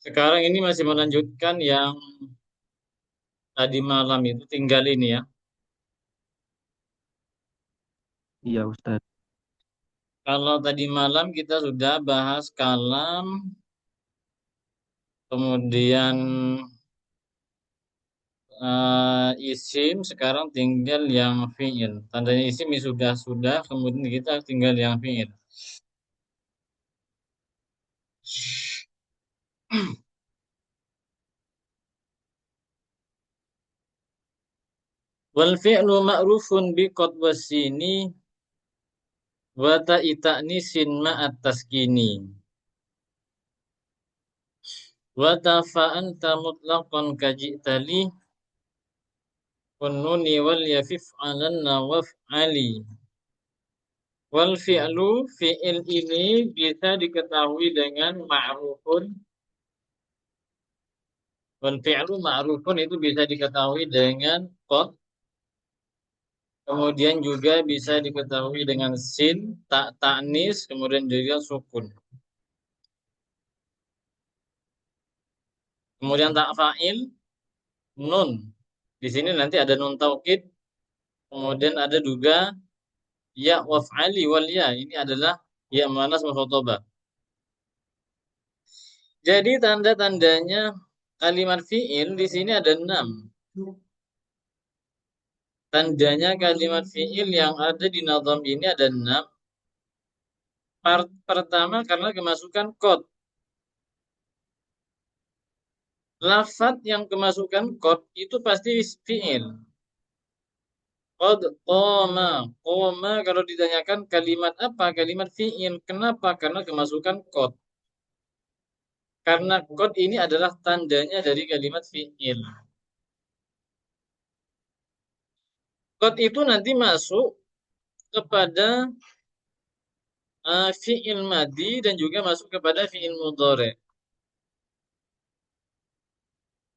Sekarang ini masih melanjutkan yang tadi malam itu tinggal ini ya. Iya Ustadz. Kalau tadi malam kita sudah bahas kalam, kemudian isim, sekarang tinggal yang fi'il. Tandanya isim ini sudah, kemudian kita tinggal yang fi'il. Wal fi'lu ma'rufun bi qad wasini wa ta'i ta'nisin ma'at taskini. Wa tafa'anta mutlaqan kaji'tali Kunnuni wal yafif alanna waf'ali. Wal fi'lu fi'il ini bisa diketahui dengan ma'rufun. Wal fi'lu ma'rufun itu bisa diketahui dengan qad. Kemudian juga bisa diketahui dengan sin, tak ta'nis, kemudian juga sukun. Kemudian tak fa'il, nun. Di sini nanti ada nun taukid, kemudian ada juga ya waf'ali wal ya. Ini adalah ya muannas mukhatabah. Jadi tanda-tandanya kalimat fi'il di sini ada 6. Tandanya kalimat fi'il yang ada di nazam ini ada 6. Pertama karena kemasukan kod. Lafat yang kemasukan kod itu pasti fi'il. Qad qoma. Qoma kalau ditanyakan kalimat apa? Kalimat fi'il. Kenapa? Karena kemasukan kod. Karena kod ini adalah tandanya dari kalimat fi'il. Kod itu nanti masuk kepada fi'il madi dan juga masuk kepada fi'il mudhari.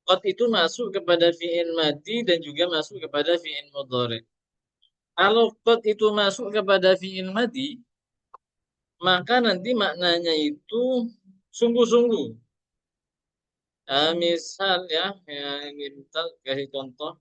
Qad itu masuk kepada fi'il madi dan juga masuk kepada fi'il mudhari. Kalau qad itu masuk kepada fi'il madi, maka nanti maknanya itu sungguh-sungguh. Misal ya, ini kita kasih contoh.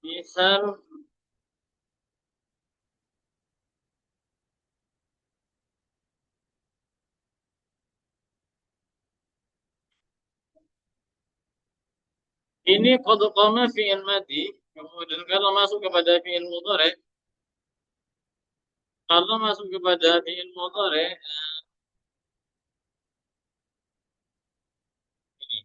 Misal ini qad qama fi'il madi, kemudian kalau masuk kepada fi'il mudhari, kalau masuk kepada fi'il mudhari, ini.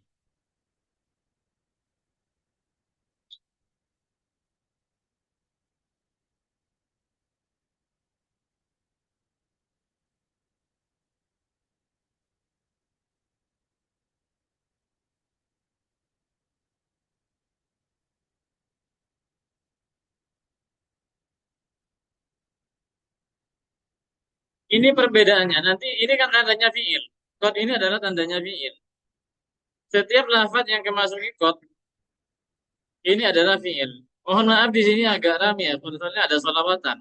Ini perbedaannya. Nanti ini kan tandanya fi'il. Qad ini adalah tandanya fi'il. Setiap lafaz yang kemasuki qad ini adalah fi'il. Mohon maaf di sini agak ramai ya, soalnya ada sholawatan.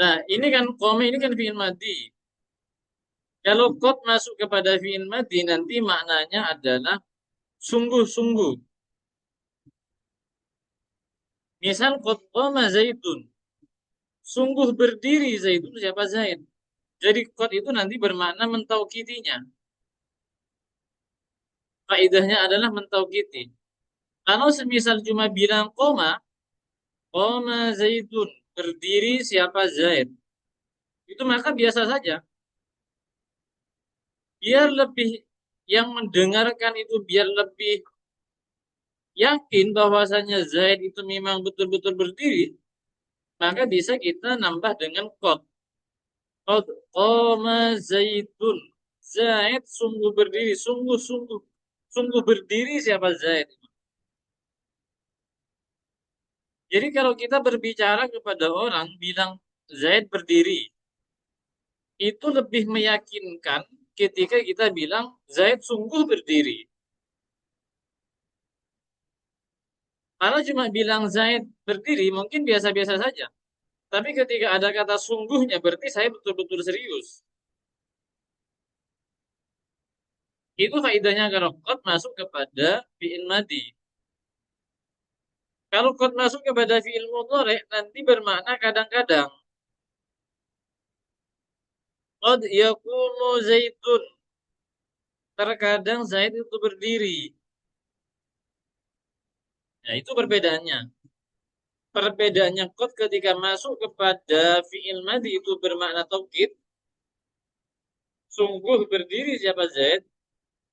Nah, ini kan kome ini kan fi'il madi. Kalau qad masuk kepada fi'il madi nanti maknanya adalah sungguh-sungguh. Misal qad qama Zaidun. Sungguh berdiri Zaidun siapa Zaid? Jadi qad itu nanti bermakna mentaukitinya. Faidahnya adalah mentaukiti. Kalau semisal cuma bilang qama Zaidun, berdiri siapa Zaid. Itu maka biasa saja. Biar lebih yang mendengarkan itu biar lebih yakin bahwasanya Zaid itu memang betul-betul berdiri, maka bisa kita nambah dengan qad. Qad qama Zaidun. Zaid sungguh berdiri, sungguh-sungguh. Sungguh berdiri siapa Zaid. Jadi kalau kita berbicara kepada orang bilang Zaid berdiri, itu lebih meyakinkan ketika kita bilang Zaid sungguh berdiri. Kalau cuma bilang Zaid berdiri mungkin biasa-biasa saja. Tapi ketika ada kata sungguhnya berarti saya betul-betul serius. Itu faedahnya kalau qad masuk kepada fi'il madi. Kalau qad masuk kepada fi'il mudhari nanti bermakna kadang-kadang. Qad yaqumu Zaidun. Terkadang Zaid itu berdiri. Nah, itu perbedaannya. Perbedaannya qad ketika masuk kepada fi'il madi itu bermakna taukid. Sungguh berdiri siapa Zaid.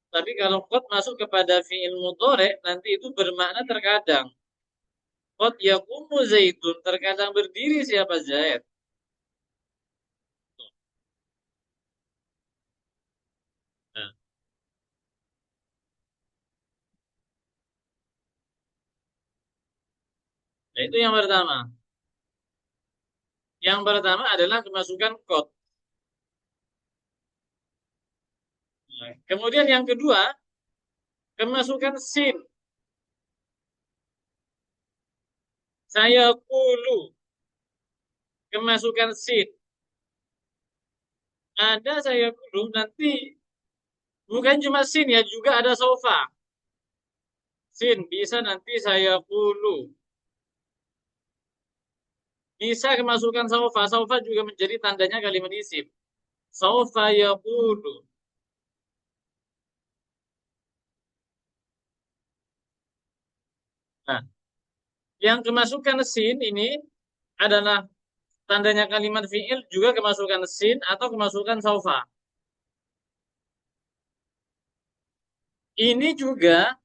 Tapi kalau qad masuk kepada fi'il mudhari nanti itu bermakna terkadang. Qad yaqumu Zaidun. Terkadang berdiri siapa Zaid. Nah, itu yang pertama. Yang pertama adalah kemasukan qad. Nah, kemudian yang kedua, kemasukan sin. Saya kulu. Kemasukan sin. Ada saya kulu nanti bukan cuma sin ya, juga ada sofa. Sin bisa nanti saya kulu. Bisa kemasukan sofa. Sofa juga menjadi tandanya kalimat isim. Sofa ya kulu. Nah, yang kemasukan sin ini adalah tandanya kalimat fi'il juga kemasukan sin atau kemasukan sofa. Ini juga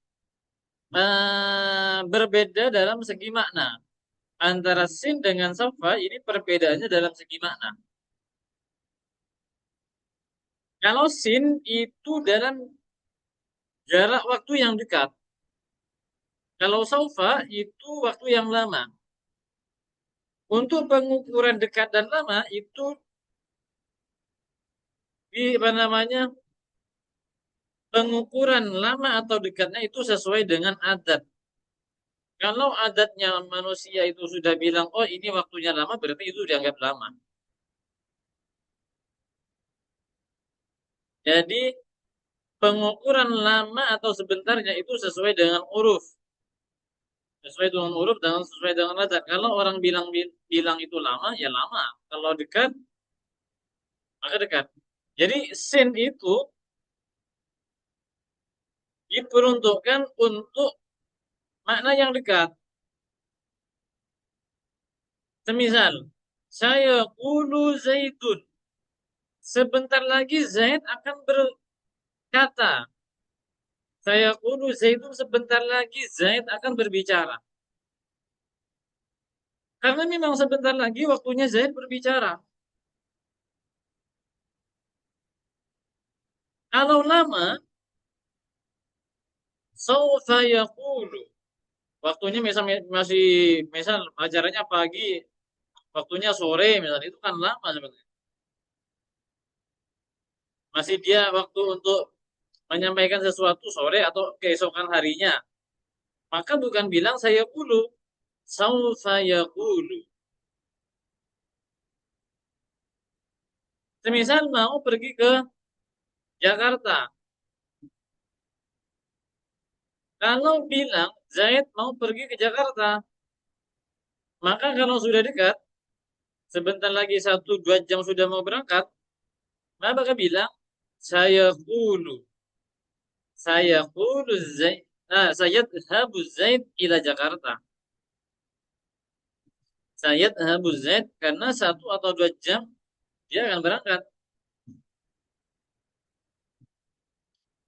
berbeda dalam segi makna. Antara sin dengan sofa ini perbedaannya dalam segi makna. Kalau sin itu dalam jarak waktu yang dekat. Kalau sofa itu waktu yang lama. Untuk pengukuran dekat dan lama itu di apa namanya pengukuran lama atau dekatnya itu sesuai dengan adat. Kalau adatnya manusia itu sudah bilang, oh ini waktunya lama, berarti itu dianggap lama. Jadi pengukuran lama atau sebentarnya itu sesuai dengan uruf. Sesuai dengan huruf dan sesuai dengan adat. Kalau orang bilang itu lama, ya lama. Kalau dekat, maka dekat. Jadi sin itu diperuntukkan untuk makna yang dekat. Semisal, saya kulu Zaidun. Sebentar lagi Zaid akan berkata. Saya kulu Zaidun sebentar lagi Zaid akan berbicara. Karena memang sebentar lagi waktunya Zaid berbicara. Kalau lama, saufa yaqulu. Waktunya masih misal acaranya pagi, waktunya sore misalnya itu kan lama sebenarnya. Masih dia waktu untuk menyampaikan sesuatu sore atau keesokan harinya. Maka bukan bilang saya kulu, saufa yaqulu. Semisal mau pergi ke Jakarta. Kalau bilang Zaid mau pergi ke Jakarta, maka kalau sudah dekat, sebentar lagi 1-2 jam sudah mau berangkat, maka bilang saya kulu. Saya kulu Zaid. Nah, saya habu Zaid ila Jakarta. Saya habu Zaid karena 1 atau 2 jam dia akan berangkat.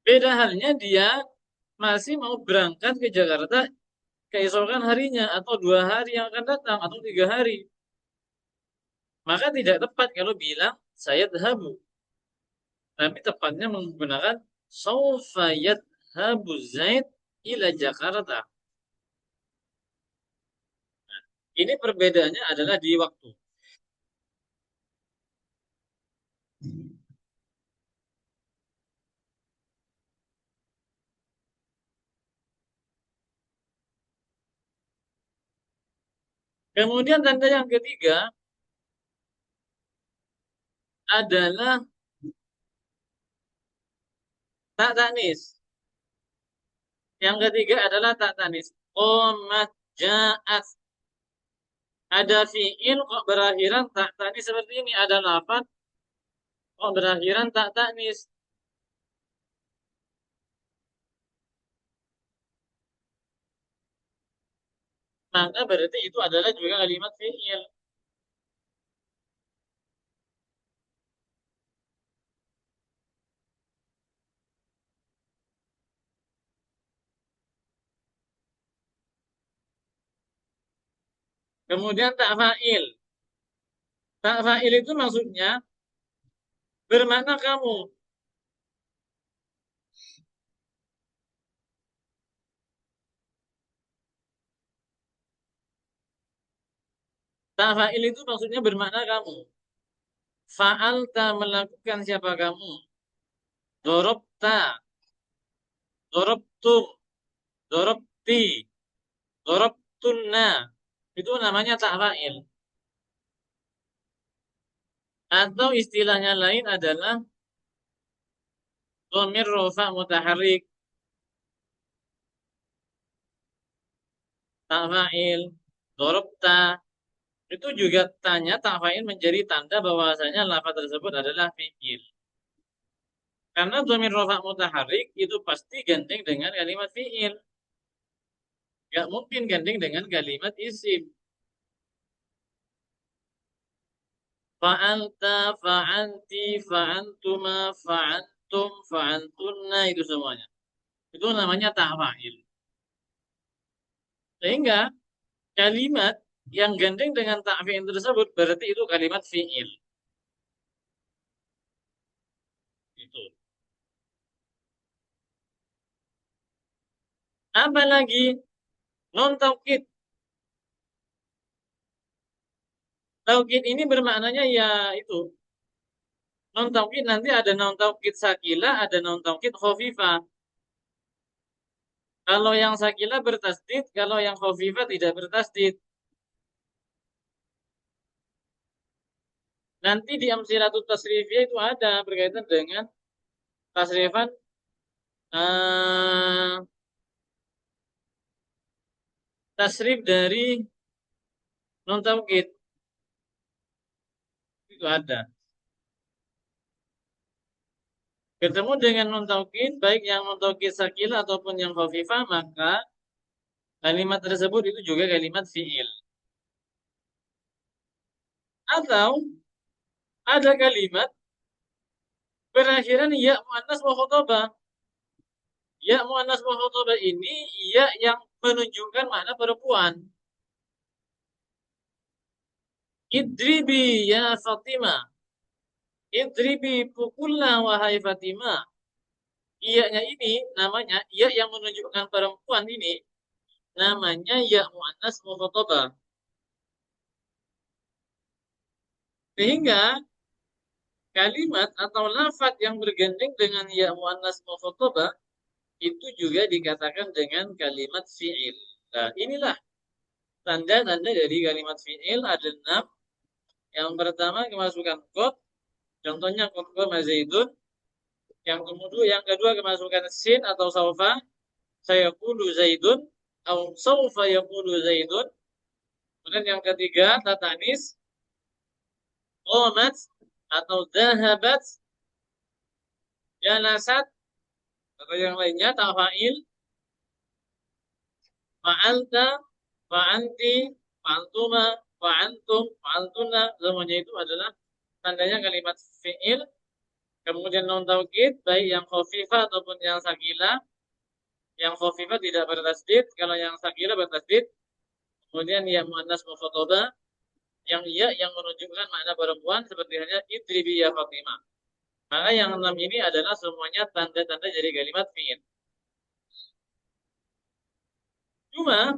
Beda halnya dia masih mau berangkat ke Jakarta keesokan harinya atau 2 hari yang akan datang atau 3 hari. Maka tidak tepat kalau bilang saya habu. Tapi tepatnya menggunakan saufa yadhabu Zaid ila Jakarta. Ini perbedaannya adalah di waktu. Kemudian tanda yang ketiga adalah tak tanis. Yang ketiga adalah tak tanis. Qomat ja'at. Ada fi'il kok berakhiran tak tanis seperti ini. Ada lafaz kok berakhiran tak tanis. Maka berarti itu adalah juga kalimat fi'il. Kemudian tak fa'il. Tak fa'il itu maksudnya bermakna kamu. Tak fa'il itu maksudnya bermakna kamu. Fa'alta melakukan siapa kamu. Dorobta, dorobtum, dorobti, dorobtunna. Itu namanya tak fa'il. Atau istilahnya lain adalah dhamir rofa mutaharik. Tak fa'il, dorobta. Itu juga tanya tak fa'il menjadi tanda bahwasanya lafaz tersebut adalah fi'il. Karena dhamir rofa mutaharik itu pasti gandeng dengan kalimat fi'il. Gak mungkin gandeng dengan kalimat isim. Fa'alta, fa'anti, fa'antuma, fa'antum, fa'antunna itu semuanya. Itu namanya ta'fa'il. Sehingga kalimat yang gandeng dengan ta'fi'il tersebut berarti itu kalimat fi'il. Itu. Apalagi non taukid. Taukid ini bermaknanya ya itu. Non taukid nanti ada non taukid sakila, ada non taukid khafifah. Kalau yang sakila bertasdid, kalau yang khafifah tidak bertasdid. Nanti di amsilatut tasrifiyah itu ada berkaitan dengan tasrifan eh, tasrif dari non taukid itu ada. Ketemu dengan non taukid baik yang non taukid sakila ataupun yang khafifah maka kalimat tersebut itu juga kalimat fiil. Atau ada kalimat berakhiran ya muannas wa khotabah. Ya muannas wa khotabah ini ya yang menunjukkan makna perempuan. Idribi ya Fatimah. Idribi pukullah wahai Fatimah. Iya-nya ini namanya iya yang menunjukkan perempuan ini namanya ya muannas mukhatabah. Sehingga kalimat atau lafaz yang bergandeng dengan ya muannas mukhatabah itu juga dikatakan dengan kalimat fi'il. Nah, inilah tanda-tanda dari kalimat fi'il ada 6. Yang pertama kemasukan qad, contohnya qad qama Zaidun. Yang kedua kemasukan sin atau saufa, sayaqulu Zaidun atau saufa yaqulu Zaidun. Kemudian yang ketiga tatanis, qamat atau dhahabat, jalasat atau yang lainnya tafail, fa'alta, fa'anti, fa'antuma, fa'antum, fa'antuna, semuanya itu adalah tandanya kalimat fi'il. Kemudian non taukid baik yang khafifah ataupun yang sakila. Yang khafifah tidak bertasdid, kalau yang sakila bertasdid. Kemudian yang muannas mukhatabah, yang iya yang menunjukkan makna perempuan seperti halnya idribi ya Fatimah. Maka yang 6 ini adalah semuanya tanda-tanda dari kalimat fi'il. Cuma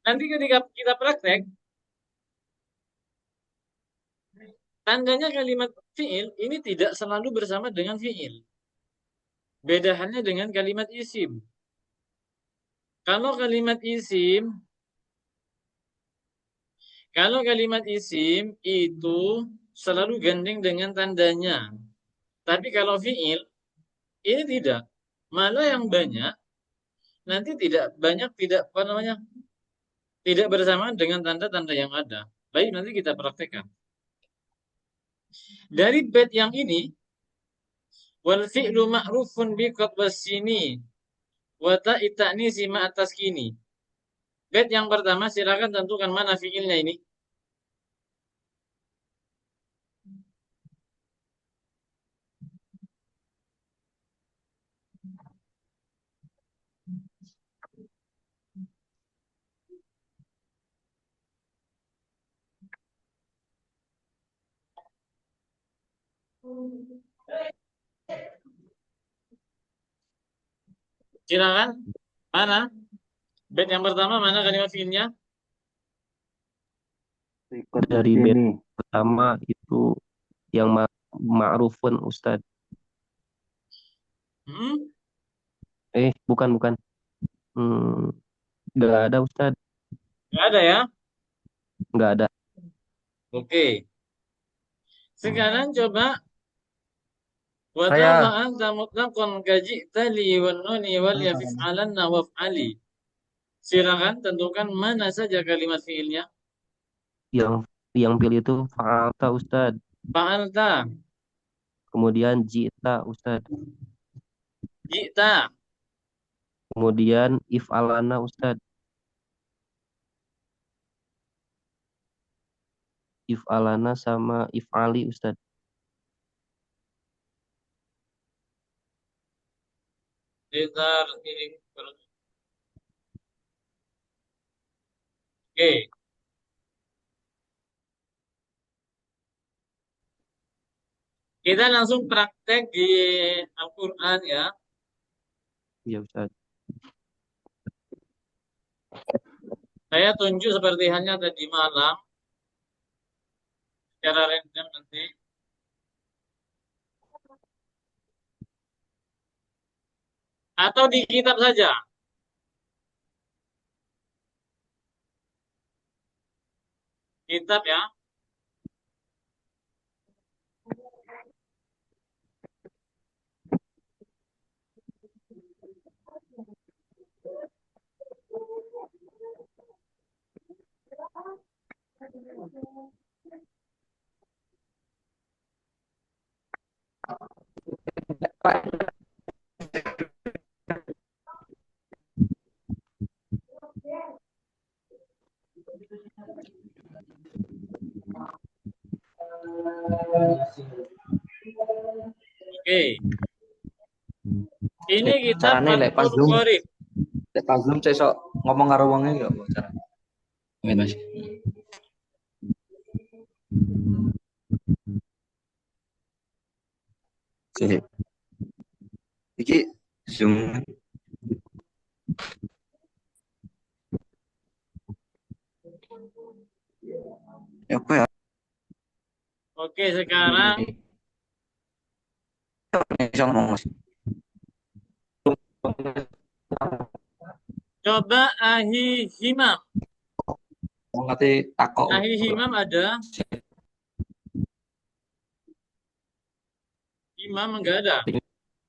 nanti ketika kita praktek, tandanya kalimat fi'il ini tidak selalu bersama dengan fi'il. Beda halnya dengan kalimat isim. Kalau kalimat isim Kalau kalimat isim itu selalu gandeng dengan tandanya. Tapi kalau fiil ini tidak. Malah yang banyak nanti tidak banyak tidak apa namanya tidak bersamaan dengan tanda-tanda yang ada. Baik, nanti kita praktekkan. Dari bait yang ini, wal fi'lu ma'rufun bi wasini wa ta'i ta'nisi ma'a taskini. Bait yang pertama silakan tentukan mana fiilnya ini. Silakan. Mana? Bait yang pertama mana kalimat fiilnya? Dari bed pertama itu yang ma'rufun Ustadz. Hmm? Bukan bukan. Hmm, nggak ada Ustadz, Nggak ada ya? nggak ada. Oke. Sekarang coba wa tadha Saya anta mutlaqan kaji'ta li wan nuni wal yaf'alanna waf'ali. Silakan tentukan mana saja kalimat fiilnya. Yang yang pilih itu fa'alta Ustadz. Fa'alta, Kemudian jita Ustadz. ji'ta, Kemudian if'alana Ustadz. If'alana sama if'ali Ustadz. sekitar ini. Oke, kita langsung praktek di Al-Quran ya. Iya Ustadz. Saya tunjuk seperti halnya tadi malam secara random nanti. Atau di kitab saja. Kitab ya. Oke, ini kitab carane lek pas Fathul Zoom, Qorib. saya sok ngomong karo wonge enggak apa cara. Mas. Oke. Iki Zoom. Ya apa ya? Oke, sekarang Bisa ngomong Mas. coba Ahi Himam. Mau ngerti takok. Ahi Himam ada. Imam enggak ada.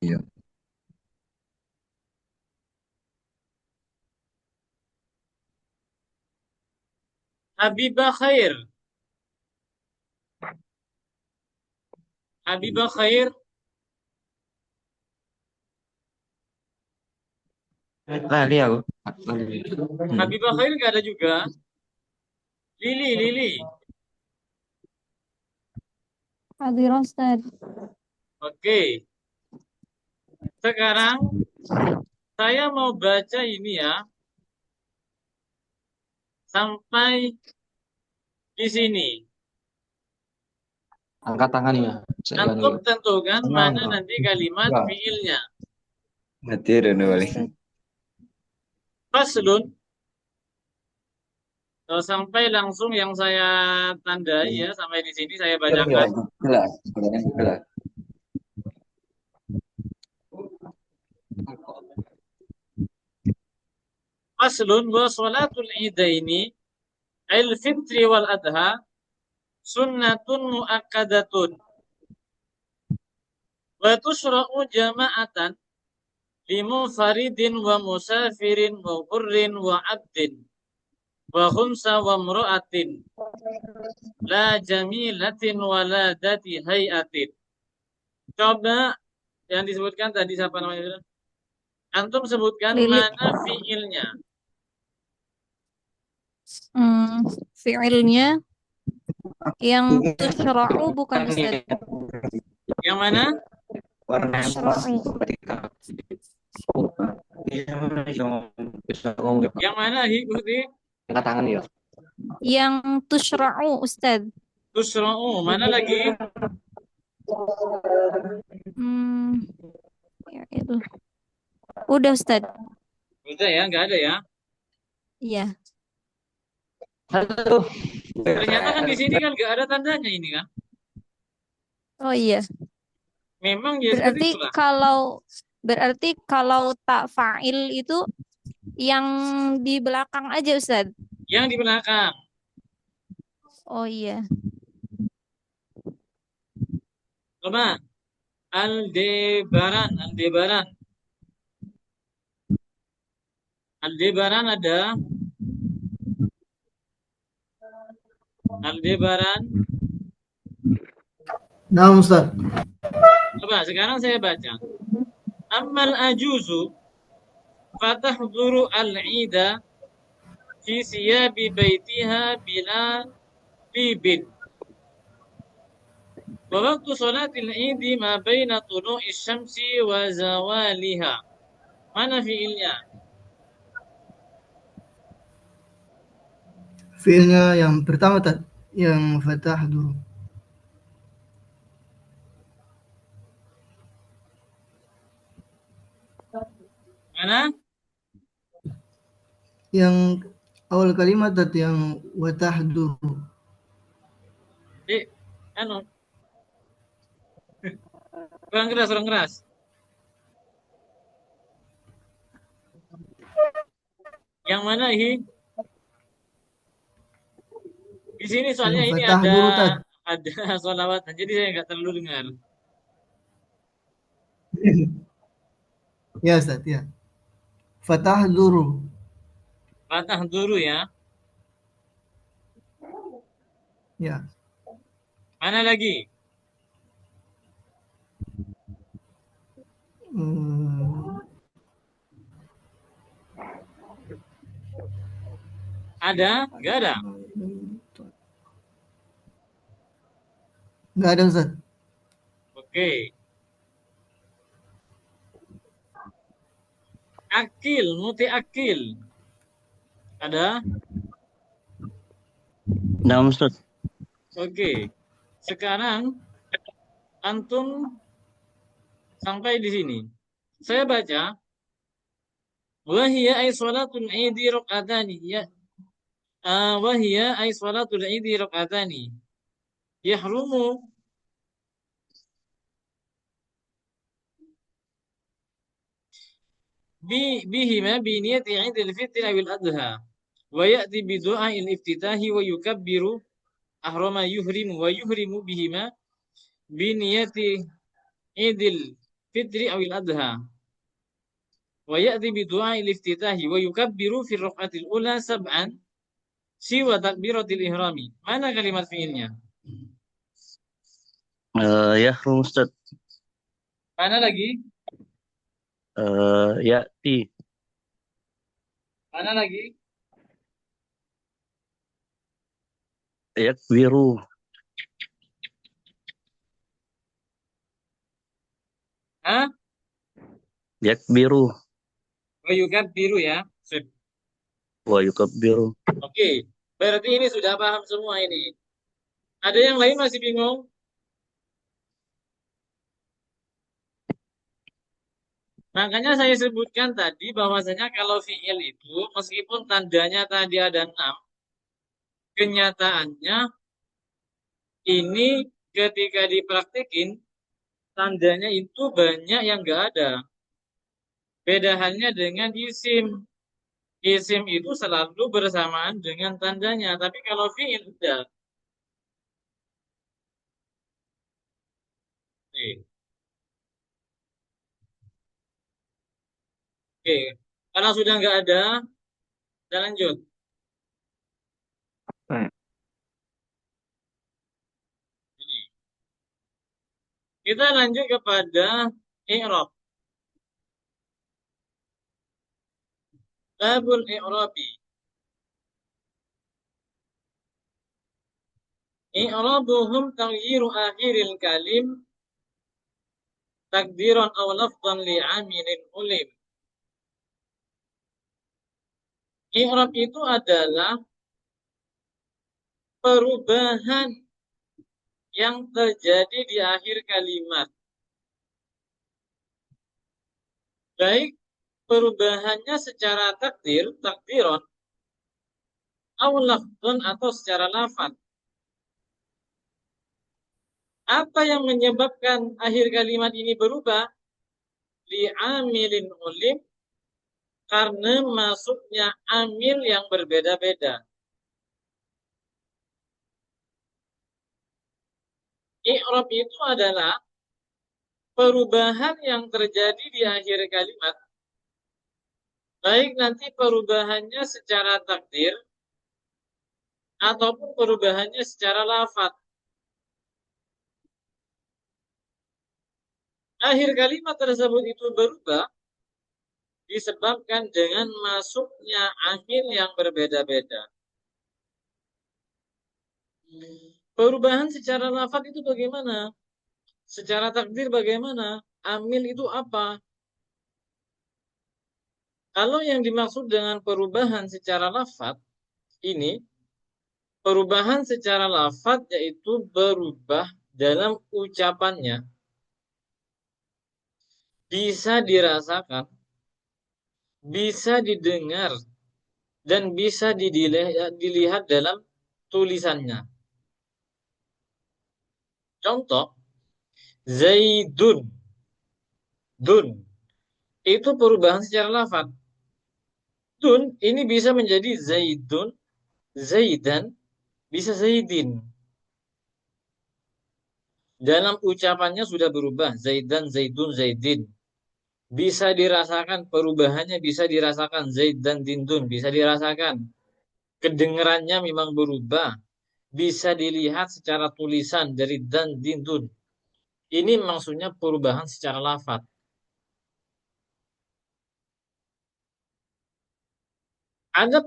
Iya. Habibah Khair. Habibah Khair. Lali aku. Habibah Khair enggak ada juga. Lili, Lili. Hadir Ustaz. Oke. Sekarang saya mau baca ini ya. Sampai di sini. Angkat tangan ya. Antum tentukan mana Tenang. nanti kalimat Ya. fiilnya. Mati Reno balik. Faslun. Sampai langsung yang saya tandai ya. Sampai di sini saya bacakan. Jelas. Jelas. Faslun wa sholatul idaini Ail fitri wal adha sunnatun muakkadatun wa tusra'u jama'atan limunfaridin wa musafirin wa hurrin wa abdin wa khumsa wa mru'atin la jamilatin wa la dati hayatin. Coba yang disebutkan tadi siapa namanya? Antum sebutkan Lili. mana fiilnya. Fiilnya yang tushra'u bukan Ustaz. Yang mana? Tushra'u. Yang mana Hikuti? Angkat tangan ya. Yang tushra'u Ustaz. Tusra'u. Mana lagi? Fi'il. Udah Ustaz. Udah ya, nggak ada ya. Iya. Halo. Ternyata kan di sini kan nggak ada tandanya ini kan. Oh iya. Memang ya seperti Berarti kalau tak fa'il itu yang di belakang aja Ustaz. Yang di belakang. Oh iya. Coba. Aldebaran. Aldebaran. Aldebaran ada. Aldebaran. Nah, Ustaz. Coba sekarang saya baca. Ammal ajuzu fatahduru al-ida fi siyabi baitiha bila libin. Wa waktu salatil idi ma baina tulu'i syamsi wa zawaliha. Mana fiilnya? Fiilnya yang pertama yang fatah dulu. Mana? Yang awal kalimat yang watah dulu. Anu. Kurang keras, kurang keras. Yang mana ini? Di sini soalnya Yang ini fatah ada dulu sholawatan, jadi saya nggak terlalu dengar. Ya Ustaz, ya. Fatah dulu. Fatah dulu ya. Ya. Mana lagi? Ada? Nggak ada? Nggak ada Ustaz. Oke. Akil, muti akil. Ada? Nah, Ustaz. Oke. Sekarang antum sampai di sini. Saya baca. Wahia ay salatul idi raq'atani. Ya. Wahia ay salatul idi raq'atani. Yahrumu bihima biniyati idil fitri awil adha. Wa ya'ti bidu'a'il iftitahi wa yukabbiru ahrama yuhrimu wa yuhrimu bihima biniyati idil fitri awil adha. Wa ya'ti bidu'a'il iftitahi wa yukabbiru fi raq'atil ula sab'an siwa takbiratil ihrami. Mana kalimat fi'ilnya? Ya, Ustaz. Mana lagi? Ya'ti. Mana lagi? Yakbiru. Hah? Yakbiru. Wa yukabbiru ya. Sip. Wa yukabbiru. Oke. Berarti ini sudah paham semua ini. Ada yang lain masih bingung? Makanya saya sebutkan tadi bahwasanya kalau fi'il itu meskipun tandanya tadi ada 6, kenyataannya ini ketika dipraktikin tandanya itu banyak yang enggak ada. Beda halnya dengan isim. Isim itu selalu bersamaan dengan tandanya. Tapi kalau fi'il udah. Oke. Oke. Kalau sudah nggak ada, kita lanjut. Nah, Ini. Kita lanjut kepada i'rab. Babul i'rabi. I'rabuhum taghyiru akhiril kalim takdiran aw lafdan li'amilin ulim. I'rab itu adalah perubahan yang terjadi di akhir kalimat. Baik perubahannya secara takdiron, aw lafdan atau secara lafaz. Apa yang menyebabkan akhir kalimat ini berubah? Li'amilin ulim, karena masuknya amil yang berbeda-beda. I'rab itu adalah perubahan yang terjadi di akhir kalimat. Baik nanti perubahannya secara takdir ataupun perubahannya secara lafaz. Akhir kalimat tersebut itu berubah disebabkan dengan masuknya amil yang berbeda-beda. Perubahan secara lafaz itu bagaimana? Secara takdir bagaimana? Amil itu apa? Kalau yang dimaksud dengan perubahan secara lafaz ini, perubahan secara lafaz yaitu berubah dalam ucapannya. Bisa dirasakan, bisa didengar, dan bisa dilihat dalam tulisannya. Contoh, Zaidun. Dun. Itu perubahan secara lafaz. Dun ini bisa menjadi Zaidun, Zaidan, bisa Zaidin. Dalam ucapannya sudah berubah. Zaidan, Zaidun, Zaidin. Bisa dirasakan perubahannya, bisa dirasakan Zaid dan Dindun, bisa dirasakan. Kedengarannya memang berubah. Bisa dilihat secara tulisan dari dan Dindun. Ini maksudnya perubahan secara lafaz. Ada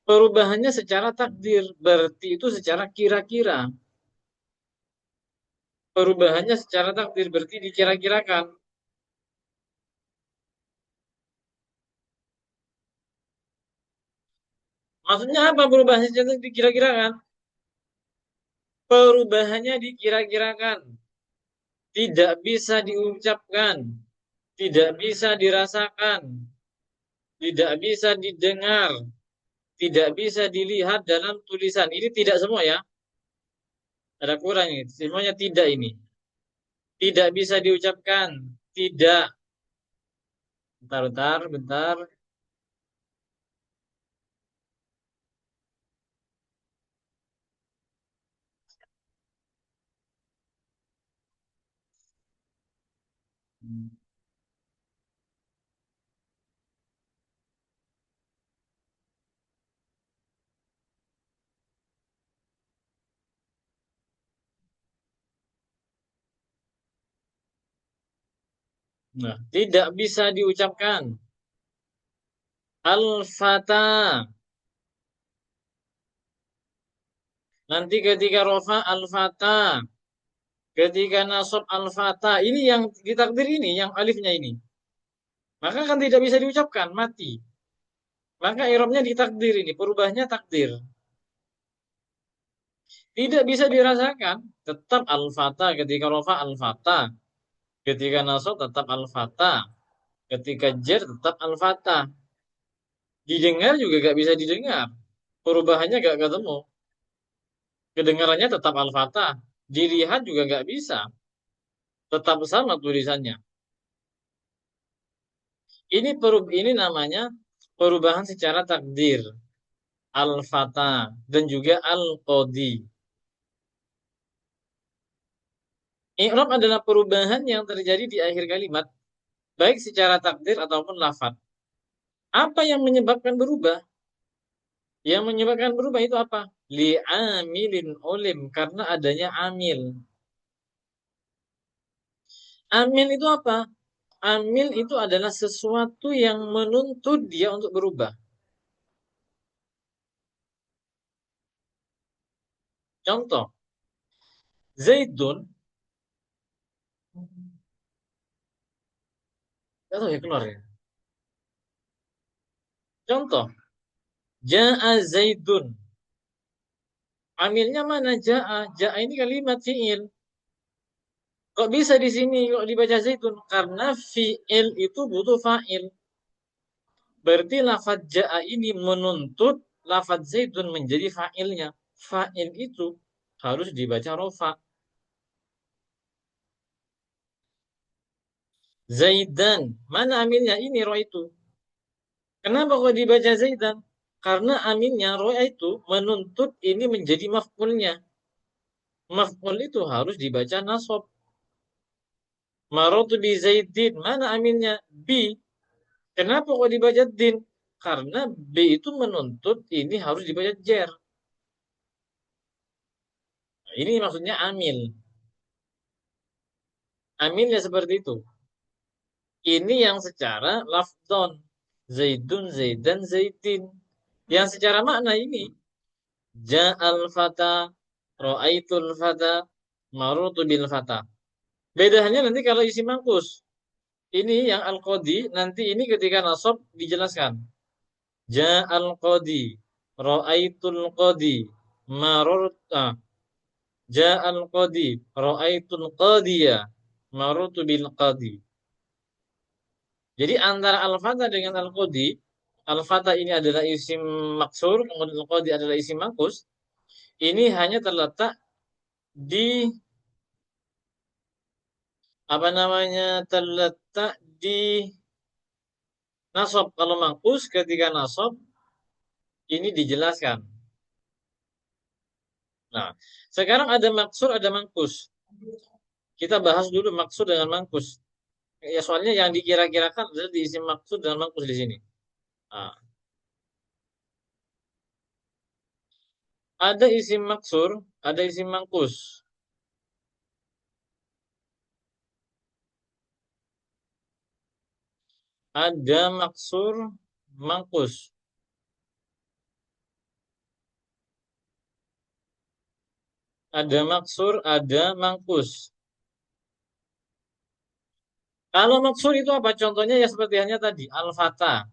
perubahannya secara takdir, berarti itu secara kira-kira. Perubahannya secara takdir berarti dikira-kirakan. Maksudnya apa perubahannya secara dikira-kirakan? Perubahannya dikira-kirakan. Tidak bisa diucapkan. Tidak bisa dirasakan. Tidak bisa didengar. Tidak bisa dilihat dalam tulisan. Ini tidak semua ya. Ada kurang ini. Semuanya tidak ini. Tidak bisa diucapkan. Tidak. Bentar, bentar, bentar. Nah, tidak bisa diucapkan. Al-Fata. Nanti ketika rofa al-fata, ketika nasab al-fata, ini yang ditakdir ini, yang alifnya ini. Maka kan tidak bisa diucapkan, mati. Maka i'rabnya ditakdir ini, perubahannya takdir. Tidak bisa dirasakan, tetap al-fata ketika rofa al-fata. Ketika nasab tetap al-fata. Ketika jar tetap al-fata. Didengar juga gak bisa didengar. Perubahannya gak ketemu. Kedengarannya tetap al-fata. Dilihat juga gak bisa. Tetap sama tulisannya. Ini namanya perubahan secara takdir. Al-fata dan juga al-qadi. I'rab adalah perubahan yang terjadi di akhir kalimat, baik secara takdir ataupun lafadz. Apa yang menyebabkan berubah? Yang menyebabkan berubah itu apa? Li'amilin olim, karena adanya amil. Amil itu apa? Amil itu adalah sesuatu yang menuntut dia untuk berubah. Contoh, Zaidun, nggak tahu ya keluar ya. Contoh, Ja'a Zaidun. Amilnya mana? Ja'a. Ja'a ini kalimat fi'il. Kok bisa di sini kok dibaca Zaidun? Karena fi'il itu butuh fa'il. Berarti lafadz ja'a ini menuntut lafadz Zaidun menjadi fa'ilnya. Fa'il itu harus dibaca rofa. Zaidan. Mana amilnya? Ini ro itu. Kenapa kok dibaca Zaidan? Karena amilnya ro itu menuntut ini menjadi maf'ulnya. Maf'ul itu harus dibaca nasab. Marotu bi Zaidin. Mana amilnya? Bi. Kenapa kok dibaca din? Karena B itu menuntut ini harus dibaca jer. Nah, ini maksudnya amil. Amilnya seperti itu. Ini yang secara lafdon. Zaidun, Zaidan, Zaidin. Yang secara makna ini. Ja'al fata, ro'aitul fata, marutu bil fata. Bedanya nanti kalau isi mangkus. Ini yang al-qadi, nanti ini ketika nasab dijelaskan. Ja'al qadi, ro'aitul qadi, marurta. Ja'al qadi, ra'aitul qadiya, marutu bil qadi. Jadi antara al-fata dengan al-qadi, al-fata ini adalah isim maksur, kemudian al-qadi adalah isim mangkus. Ini hanya terletak di apa namanya? Terletak di nasab. Kalau mangkus ketika nasab ini dijelaskan. Nah, sekarang ada maksur, ada mangkus. Kita bahas dulu maksud dengan mangkus. Ya soalnya yang dikira-kirakan adalah diisi maksud dan mangkus di sini. Nah, ada isim maksur, ada isim mangkus. Ada maksur, mangkus. Ada maksur, ada mangkus. Kalau maksur itu apa? Contohnya ya seperti hanya tadi, al-fata.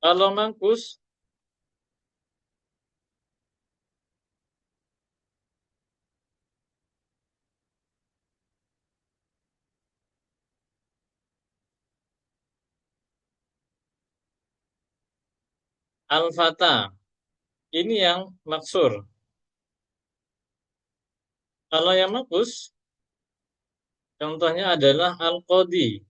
Kalau mangkus, al-fata. Ini yang maksur. Kalau yang mangkus, contohnya adalah al-qadi.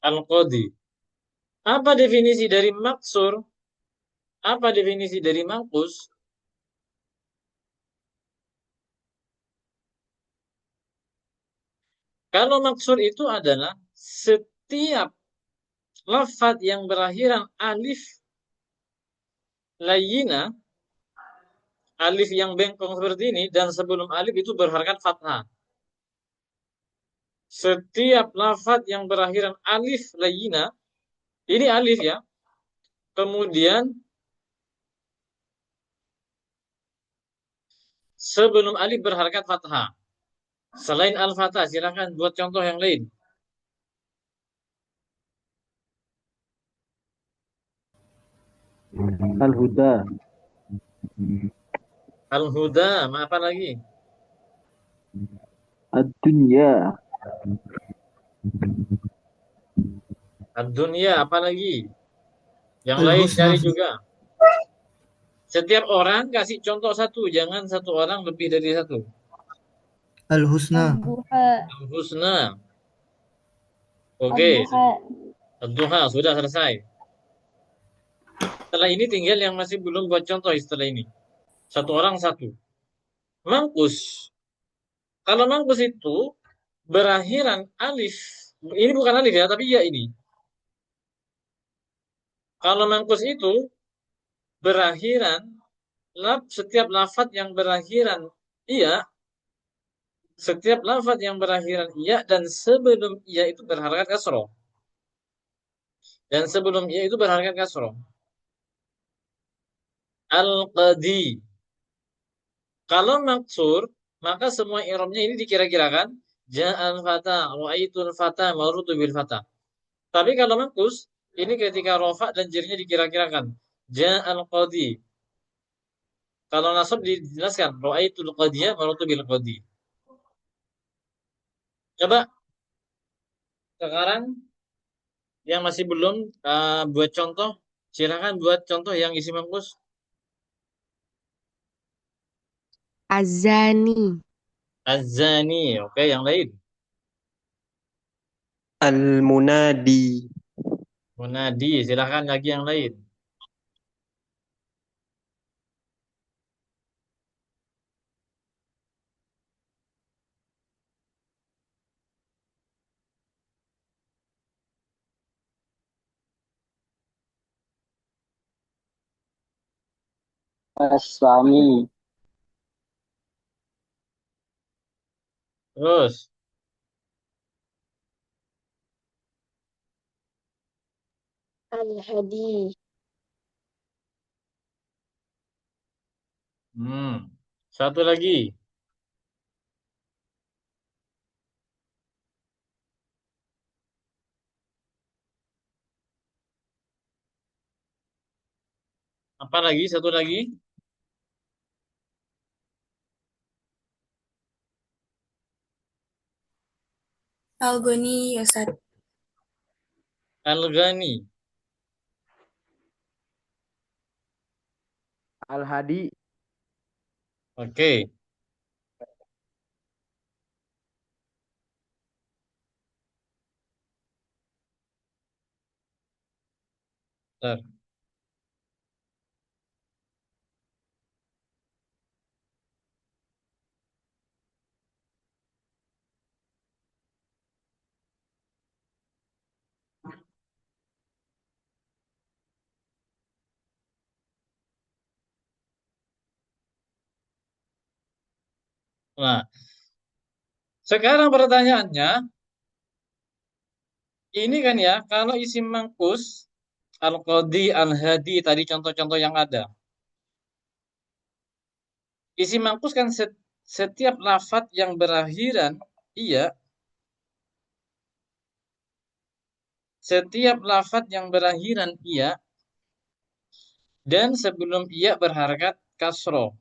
Al-qadi. Apa definisi dari maksur? Apa definisi dari mangkus? Kalau maksur itu adalah setiap lafaz yang berakhiran alif layyina, alif yang bengkong seperti ini, dan sebelum alif itu berharakat fathah. Setiap lafaz yang berakhiran alif layyina, ini alif ya, kemudian sebelum alif berharakat fathah. Selain al-fathah, silakan buat contoh yang lain. Al-Huda. Al-huda, apa lagi? Ad-Dunya. Ad-dunya, apa lagi? Yang lain Al-husna. cari juga. Setiap orang kasih contoh satu, jangan satu orang lebih dari satu. Al-husna. Ad-duha. Husna. Oke, Ad-duha. Duha sudah selesai. Setelah ini tinggal yang masih belum buat contoh setelah ini. Satu orang satu. Mangkus. Kalau mangkus itu berakhiran alif. Ini bukan alif ya, tapi ya ini. Kalau mangkus itu berakhiran setiap lafaz yang berakhiran iya, setiap lafaz yang berakhiran iya dan sebelum iya itu berharakat kasroh. Dan sebelum iya itu berharakat kasroh. Al-qadi. Kalau maksur, maka semua i'rabnya ini dikira-kirakan ja'al fata, ra'aitul fata, marutu bil fata. Tapi kalau mangkus, ini ketika rofa dan jirnya dikira-kirakan ja'al qadi. Kalau nasab dijelaskan ra'aitul qadiyah, marutu bil qadi. Coba sekarang yang masih belum buat contoh, silakan buat contoh yang isi mangkus. Azani. Az-zani, oke, yang lain. Al-munadi. Munadi, silakan lagi yang lain. As-Sami. Terus, Al-Hadi. satu lagi. Apa lagi? Satu lagi. Al-Ghani, Ustaz. Al-ghani. Al-hadi. Oke. Bentar. Nah, sekarang pertanyaannya, ini kan ya, kalau isim mangkus, al-qadi, al-hadi, tadi contoh-contoh yang ada. Isim mangkus kan setiap lafaz yang berakhiran, iya, setiap lafaz yang berakhiran, iya, dan sebelum iya berharakat kasroh.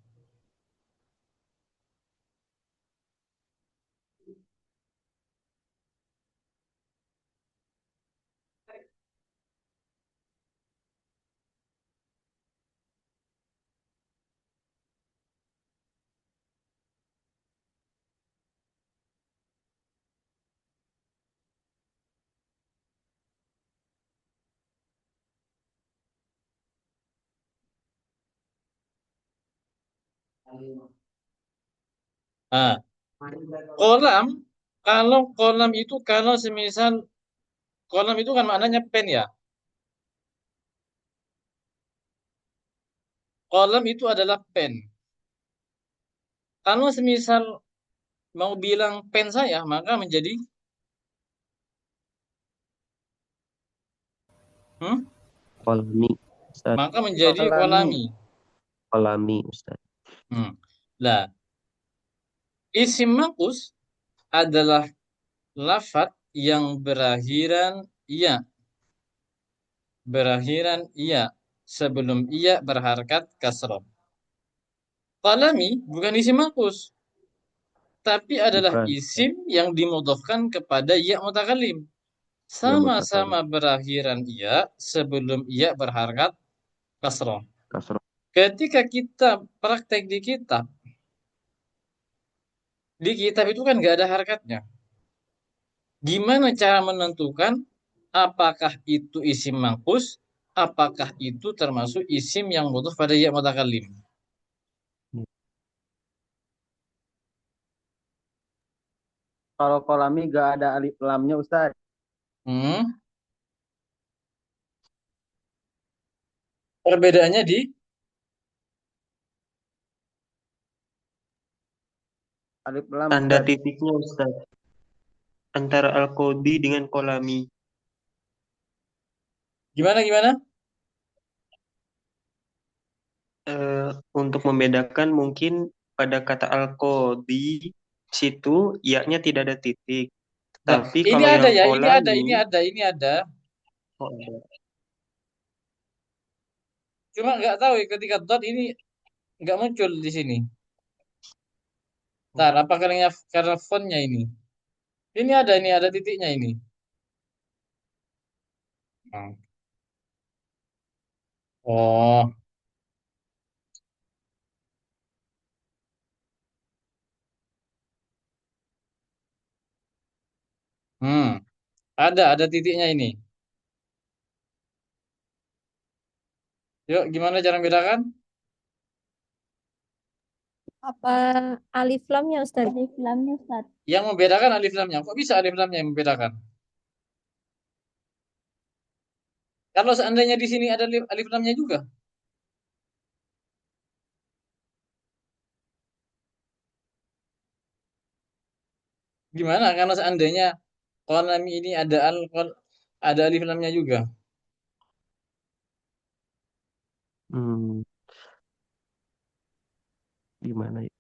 Nah, kolam, kalau kolam itu, kalau semisal, kolam itu kan maknanya pen ya. Kolam itu adalah pen. Kalau semisal mau bilang pen saya, maka menjadi Kolami, Ustaz. maka menjadi Kolami. kolami. Kolami, Ustaz. Lah, isim mangkus adalah lafaz yang berakhiran iya. Berakhiran iya. Sebelum iya berharakat kasroh. Kolami bukan isim mangkus, tapi adalah Bukan. isim yang dimudhofkan kepada iya mutakalim. Sama-sama berakhiran iya sebelum iya berharakat kasroh. Kasroh. Ketika kita praktek di kitab itu kan nggak ada harakatnya. Gimana cara menentukan apakah itu isim mangkus, apakah itu termasuk isim yang butuh pada ya mutakallim? Kalau kolami gak ada alif lamnya Ustaz. Hmm. Perbedaannya di Alif lam Tanda Ustaz. titiknya Ustaz. Antara Al-Qadi dengan Kolami. gimana? Untuk membedakan mungkin pada kata Al-Qadi situ ya-nya tidak ada titik. Nah, Tapi ini kalau ada yang ya, Kolami, ini ada. oh, ada. Cuma nggak tahu ya ketika dot ini nggak muncul di sini. Ntar, apa karena fontnya ini? Ini ada titiknya ini. Hmm. Oh, hmm, ada titiknya ini. Yuk, gimana cara membedakan? Apa alif lamnya Ustaz? Alif lamnya Ustaz. Yang membedakan alif lamnya. Kok bisa alif lamnya yang membedakan? Kalau seandainya di sini ada alif lamnya juga, gimana? Karena seandainya kolami ini ada alif lamnya juga. Hmm, gimana ya?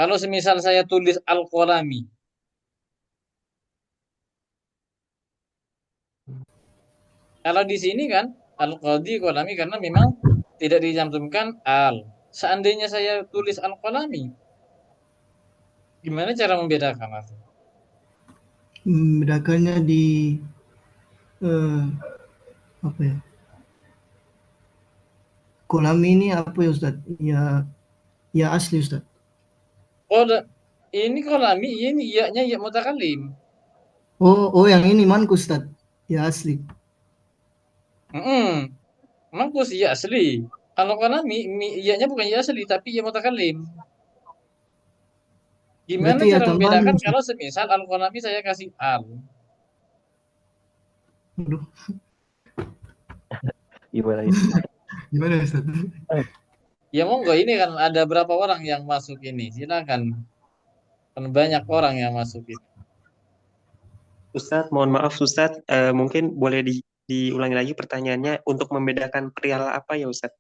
Kalau semisal saya tulis al-kolami, kalau di sini kan al-qadi kolami karena memang tidak dicantumkan al. Seandainya saya tulis al-kolami, gimana cara membedakan? Membedakannya di eh, apa ya? Kolam ini apa ya Ustaz? Ya, ya asli Ustaz. Oh, ini kolami, ini iya-nya iya mutakalim. Oh, yang ini manku Ustaz. Ya asli. Mampus iya asli. Kalau kolami, iya-nya bukan iya asli, tapi iya mutakalim. Gimana Berarti ya cara tambahan membedakan Ustaz. kalau semisal al-kolami saya kasih al? Aduh, Gimana ya? gimana Ustaz? Ya monggo, ini kan ada berapa orang yang masuk ini. Silakan. Kan banyak orang yang masuk ini. Ustadz, mohon maaf Ustadz, mungkin boleh diulangi lagi pertanyaannya untuk membedakan perihal apa ya Ustadz?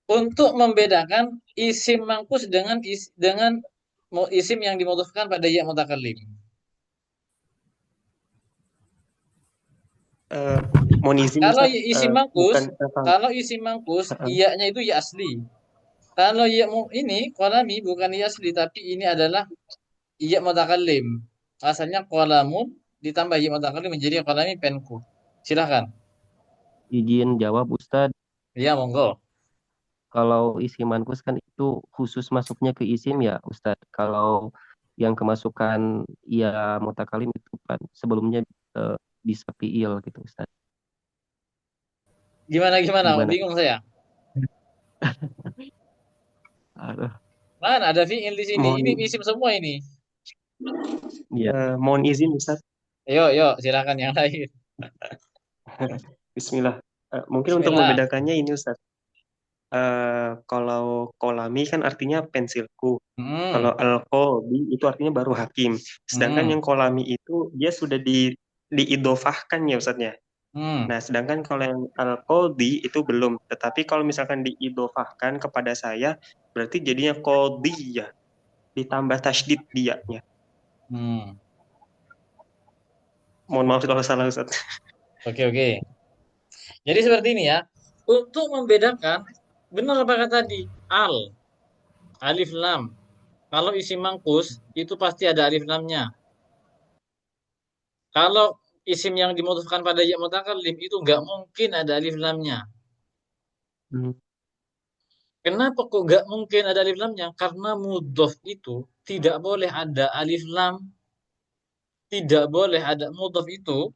Untuk membedakan isim mangkus dengan isim yang dimudhafkan pada ya mutakallim. Eh, Mohon izin Kalau Ustadz, isim mangkus, bukan kalau isim mangkus, iya-nya itu ya asli. Kalau iya ini kolami bukan iya asli, tapi ini adalah iya mutakallim. Asalnya kolamun ditambah iya mutakallim menjadi kolami penku. Silahkan. Izin jawab Ustadz. Ya monggo. Kalau isi mankus kan itu khusus masuknya ke isim ya Ustadz. Kalau yang kemasukan ya mutakalim itu kan sebelumnya eh, bisa fiil gitu Ustadz. Gimana? Gimana? Bingung saya. Aduh, Mana ada fiil di sini? Ini mohon isim semua ini. ya. mohon izin Ustadz. Yuk, silakan yang lain. Bismillah. Mungkin untuk Bismillah. membedakannya ini Ustadz. Kalau kolami kan artinya pensilku. Kalau Hmm, al-qadi itu artinya baru hakim. Sedangkan hmm, yang kolami itu dia sudah diidofahkan ya Ustadznya. hmm. Nah, sedangkan kalau yang al-qadi itu belum. Tetapi kalau misalkan diidofahkan kepada saya, berarti jadinya qadiyah. Ditambah tasydid dianya. Hmm. Mohon maaf kalau salah Ustadz. Oke. Jadi seperti ini ya. Untuk membedakan, benar apa kata tadi? Alif lam. Kalau isi mangkus, itu pasti ada alif lamnya. Kalau isim yang dimudhafkan pada ya mutakallim itu nggak mungkin ada alif lamnya. Hmm, Kenapa kok nggak mungkin ada alif lamnya? Karena mudhof itu tidak boleh ada alif lam, tidak boleh ada mudhof itu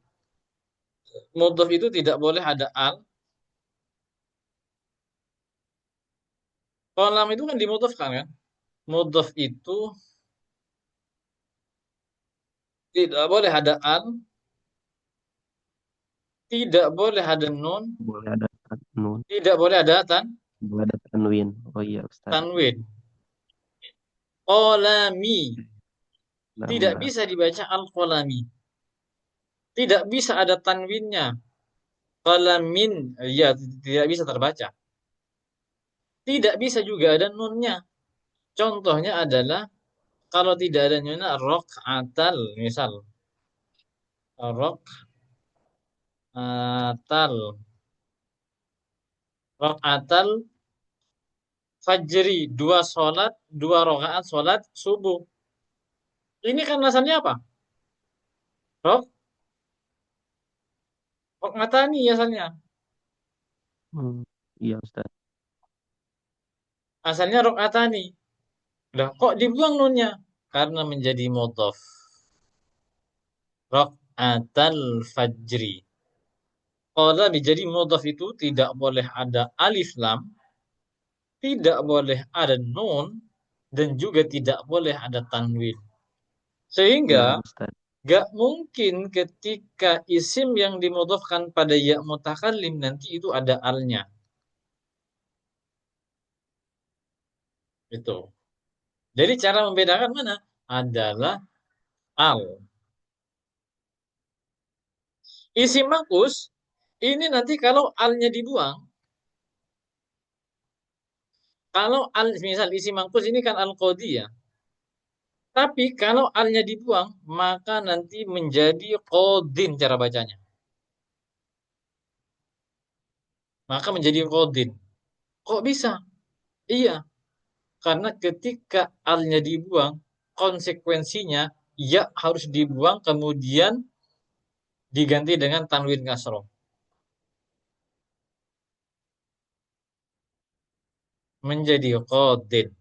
tidak boleh ada al. Kalau lam itu kan dimudhofkan kan? Mudhof itu tidak boleh ada al, tidak boleh ada nun, Boleh ada nun, tidak boleh ada boleh ada tanwin. Oh iya Ustaz. tanwin. Qalami tidak Nambah. bisa dibaca al-qalami. Tidak bisa ada tanwinnya. Qalamin, ya tidak bisa terbaca. Tidak bisa juga ada nunnya. Contohnya adalah kalau tidak ada nunnya rok'atal, misal rok'atal, rok'atal fajri, dua rakaat sholat subuh. Ini kan asalnya apa? Rok, rok'atani asalnya. Hmm, iya Ustaz. Asalnya rok'atani. Lah kok dibuang nunnya? Karena menjadi mudhof. Rok'atal fajri. Qala menjadi mudhof itu tidak boleh ada alif lam, tidak boleh ada nun, dan juga tidak boleh ada tanwin. Sehingga Nah Ustaz. gak mungkin ketika isim yang dimudhofkan pada ya mutakallim nanti itu ada alnya. Itu. Jadi cara membedakan mana? Adalah al. Isim mangkus ini nanti kalau alnya dibuang, kalau al misal isim mangkus ini kan al-qadi ya. Tapi kalau alnya dibuang, maka nanti menjadi qodin cara bacanya. Maka menjadi qodin. Kok bisa? Iya, karena ketika alnya dibuang, konsekuensinya ya harus dibuang kemudian diganti dengan tanwin kasroh. Menjadi qodin.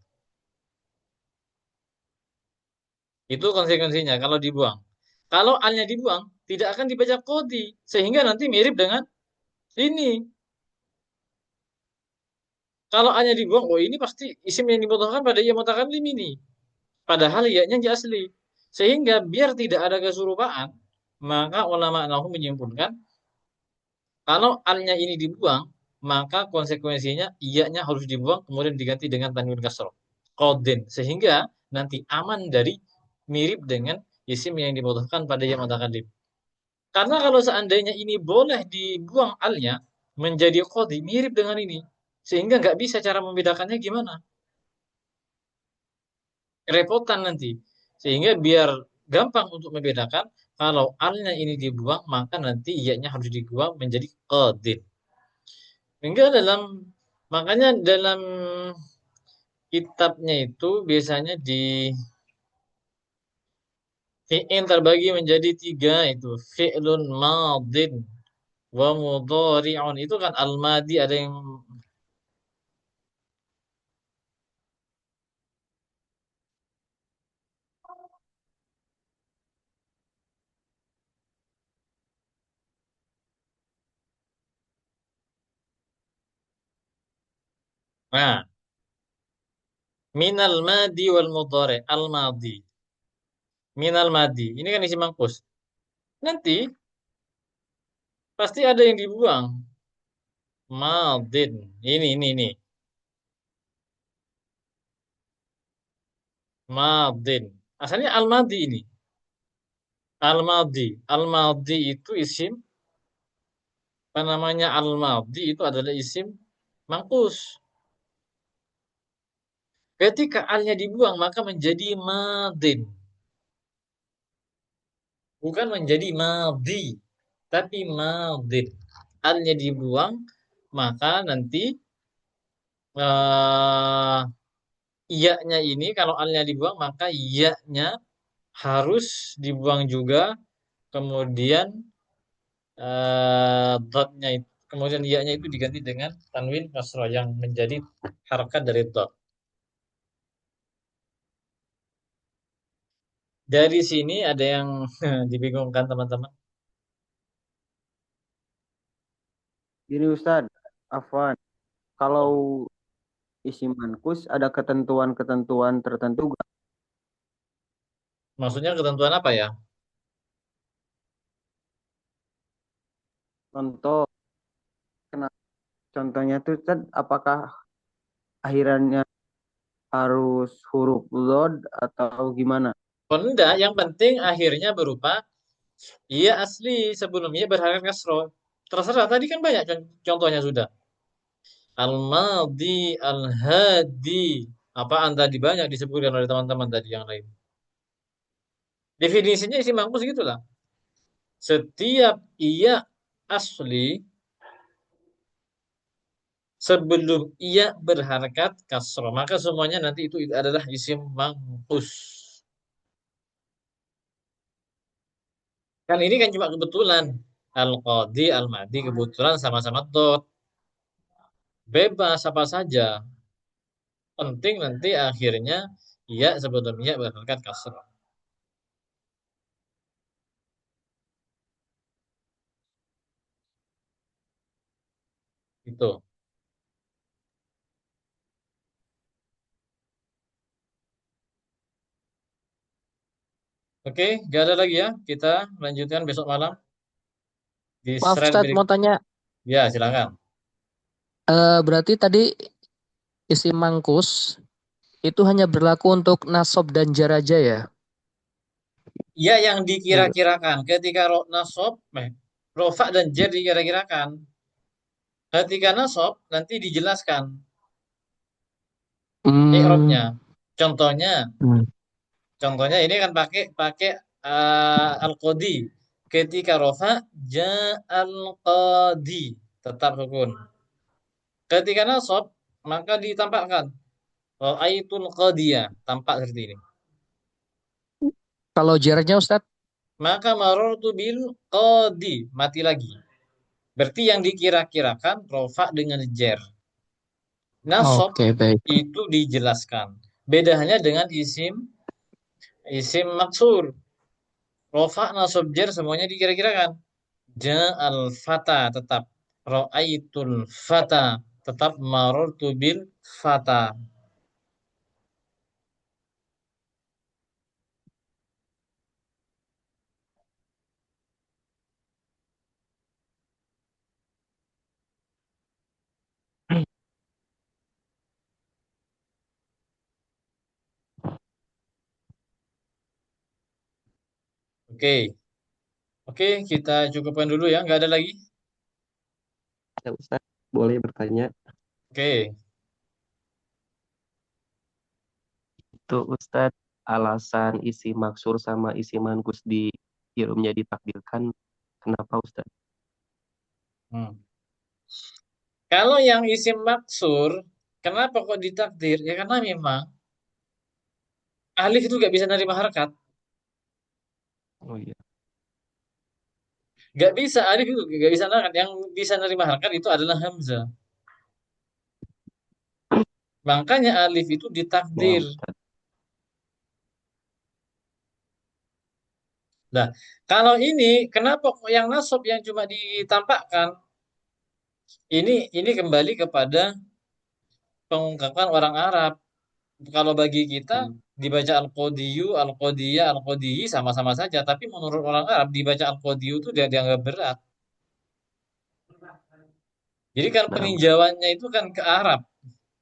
Itu konsekuensinya kalau dibuang. Kalau alnya dibuang, tidak akan dibaca qodi. Sehingga nanti mirip dengan ini. Kalau alnya dibuang, oh ini pasti isim yang dibutuhkan pada ia mutakallim ini. Padahal ianya asli. Sehingga biar tidak ada kesurupaan, maka ulama nahwu menyimpulkan kalau alnya ini dibuang, maka konsekuensinya ianya harus dibuang kemudian diganti dengan tanwin kasroh. Qadin. Sehingga nanti aman dari mirip dengan isim yang dibutuhkan pada yang mutakallim. Karena kalau seandainya ini boleh dibuang alnya menjadi qadi mirip dengan ini. Sehingga nggak bisa cara membedakannya gimana. Kerepotan nanti. Sehingga biar gampang untuk membedakan, kalau alnya ini dibuang, maka nanti ianya harus dibuang menjadi qadin. Hingga makanya dalam kitabnya itu biasanya di fi'il terbagi menjadi 3 itu. Fi'lun madin wa mudhari'un. Itu kan al-madi ada yang nah, minal madi wal mudhari' al-madi. Minal madi. Ini kan isi mangkus. Nanti pasti ada yang dibuang. Madin. Ini. Madin. Asalnya al-madi ini. Al-madi. Al-madi itu isim. Apa namanya al-madi itu adalah isim mangkus. Ketika alnya dibuang maka menjadi madin. Bukan menjadi madi. Tapi madin. Alnya dibuang maka nanti iya-nya ini kalau alnya dibuang maka iya-nya harus dibuang juga. Kemudian dotnya itu kemudian iya-nya itu diganti dengan tanwin kasroh yang menjadi harakat dari dot. Dari sini ada yang dibingungkan teman-teman. Gini Ustadz, Afwan, kalau isi mankus ada ketentuan-ketentuan tertentu nggak? Maksudnya ketentuan apa ya? Contoh, contohnya tuh Ustadz, apakah akhirannya harus huruf lod atau gimana? Oh, enggak, yang penting akhirnya berupa iya asli sebelumnya berharakat kasroh. Terserah, tadi kan banyak contohnya sudah. Al-Madi, Al-Hadi. Apaan tadi banyak disebutkan oleh teman-teman tadi yang lain. Definisinya isi mampus gitulah. Setiap iya asli sebelum ia berharakat kasroh, maka semuanya nanti itu adalah isim mangkus. Kan ini kan cuma kebetulan. Al-Qadi, Al-Madi kebetulan sama-sama dot. Bebas apa saja. Penting nanti akhirnya ia sebelum ia berharakat kasroh. Itu. Oke, gak ada lagi ya. Kita lanjutkan besok malam di Maaf thread Ustadz, berikut. mau tanya. Ya, silakan. Berarti tadi isim mangkus itu hanya berlaku untuk nasab dan jar aja ya? Ya, yang dikira-kirakan ketika nasab, rofa dan jar dikira-kirakan. Ketika nasab nanti dijelaskan i'rabnya. Hmm. Contohnya, Hmm. contohnya ini kan pakai pakai al-qadi. Ketika rofa ja al-qadi tetap sukun. Ketika nasab maka ditampakkan ra'aitul qadiyah tampak seperti ini. Kalau jarnya Ustadz? Maka marartu bil qadi mati lagi. Berarti yang dikira-kirakan rofa dengan jar. Nasab Oke, baik. itu dijelaskan. Bedanya dengan isim maksur. Rofa, nasab, jar semuanya dikira-kirakan. Ja'al fata tetap. Ra'aitul fata tetap marartu bil fata. Oke. Oke, kita cukupkan dulu ya. Nggak ada lagi. Ya, Ustaz, boleh bertanya? Oke. Itu Ustaz, alasan isi maksur sama isi mankus di ilmunya ditakdirkan, kenapa Ustaz? Hmm. Kalau yang isim maksur, kenapa kok ditakdir? Ya karena memang alif itu nggak bisa nerima harakat. Oh iya. Nggak bisa, alif itu nggak bisa harakat. Yang bisa nerima harakat itu adalah hamzah. Makanya alif itu Paham, ditakdir. Ustaz. Nah, kalau ini kenapa kok yang nasab yang cuma ditampakkan? Ini kembali kepada pengungkapan orang Arab. Kalau bagi kita dibaca al-qadiyu, al-qadiyah, al-qadiyi sama-sama saja, tapi menurut orang Arab dibaca al-qadiyu itu dia dianggap berat. Jadi kan Nah, peninjauannya itu kan ke Arab.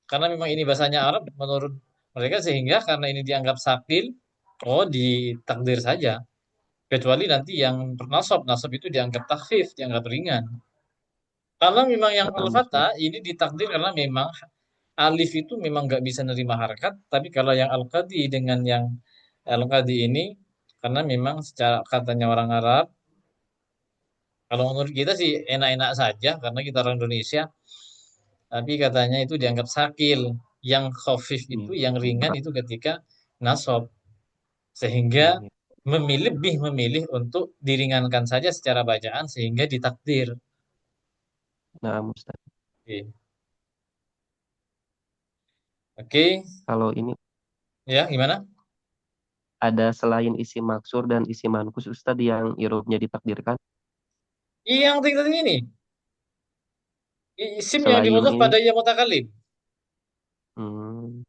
Karena memang ini bahasanya Arab menurut mereka sehingga karena ini dianggap sakil, oh ditakdir saja. Kecuali nanti yang nasab, nasab itu dianggap takhfif, dianggap ringan. Kalau memang yang paham, Ustaz. al-fatah ini ditakdir karena memang alif itu memang nggak bisa nerima harakat, tapi kalau yang al-qadi dengan yang al-qadi ini karena memang secara katanya orang Arab, kalau menurut kita sih enak-enak saja karena kita orang Indonesia, tapi katanya itu dianggap sakil. Yang khafif itu, yang ringan itu ketika nasab. Sehingga Iya. lebih memilih untuk diringankan saja secara bacaan sehingga ditakdir. Nah, Ustaz. Oke. Oke, Kalau ini ya gimana? ada selain isim maksur dan isim mankus Ustaz yang i'rabnya ditakdirkan Yang tinggal ini, isim yang selain dimudhaf ini. pada ya mutakalim. Hmm,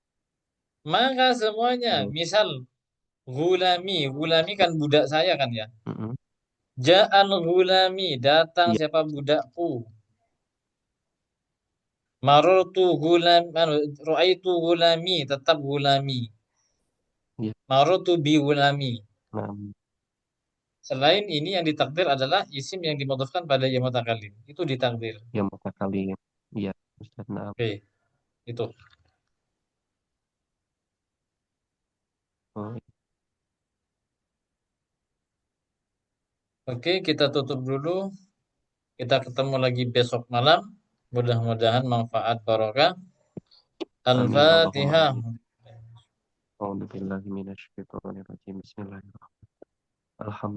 Maka semuanya, baik. misal gulami, gulami kan budak saya kan ya. Mm-mm. Ja'an gulami, datang Iya, siapa budakku. Marartu gulam, ru'aitu gulami, tetap gulami. iya. Marartu bi gulami. Nah, Selain ini yang ditakdir adalah isim yang dimudhafkan pada ya mutakalim. Itu ditakdir. ya mutakalim. Iya, Ustaz. Nah, Oke, itu. oh, Oke, kita tutup dulu. Kita ketemu lagi besok malam. Mudah-mudahan manfaat barokah. amin Allahumma Al-Fatihah. amin. A'udzubillahi minasyaitonir rajim. Bismillahirrahmanirrahim. Alhamdulillah.